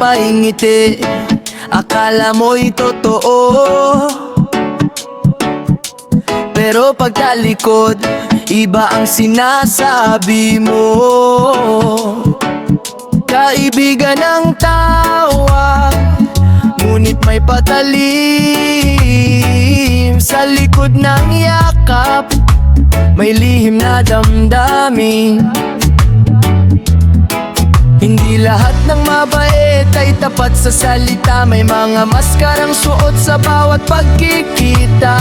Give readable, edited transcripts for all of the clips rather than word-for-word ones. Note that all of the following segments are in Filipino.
paingiti, akala mo'y totoo, pero pagtalikod, iba ang sinasabi mo. Kaibigan ng tawa, ngunit may patalim. Sa likod ng yakap, may lihim na damdamin. Hindi lahat ng mabait ay tapat sa salita. May mga maskarang suot sa bawat pagkikita.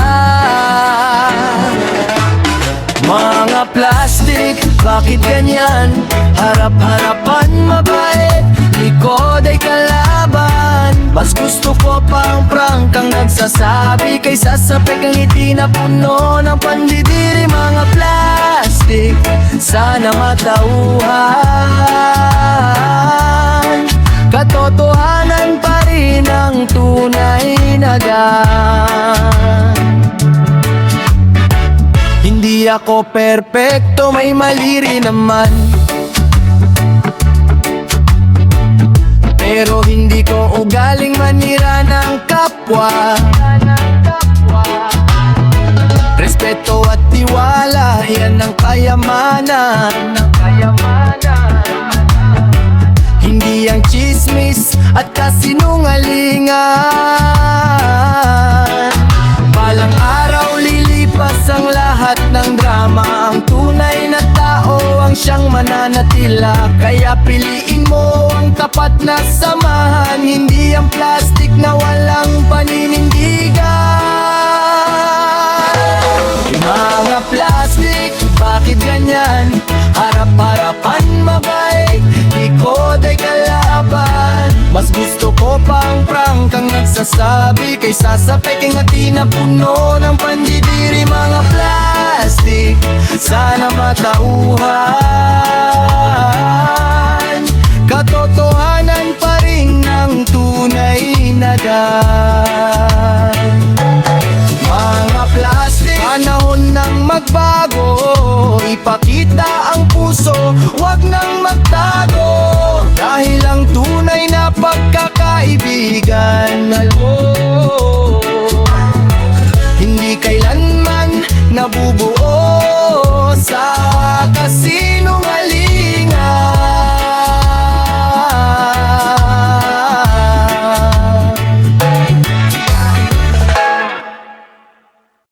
Mga plastic, bakit ganyan? Harap-harapan mabait, likod ay kalaban. Mas gusto ko pang prangkang nagsasabi kaysa sa pegang ngiti na puno ng pandidiri. Mga plastic, sana matauhan. Katotohanan pa rin ang tunay na gaan. Hindi ako perpekto, may mali rin naman, pero hindi ko ugaling manira ng kapwa. Respeto at tiwala, yan ang kayamanan. Hindi ang chismis at kasinungalingan. Balang araw lilipas ang lahat ng drama. Ang tunay na tao ang siyang mananatila. Kaya piliin mo ang tapat na samahan, hindi ang plastic na walang paninindigan. Mga plastic, bakit ganyan? Harap-harapan mabait, likod ay kalaban. Mas gusto ko pang prangkang nagsasabi kaysa sa peking ngiti na puno ng pandidiri. Mga plastic, sana matauhan. Katotohanan pa rin ng tunay na gaan.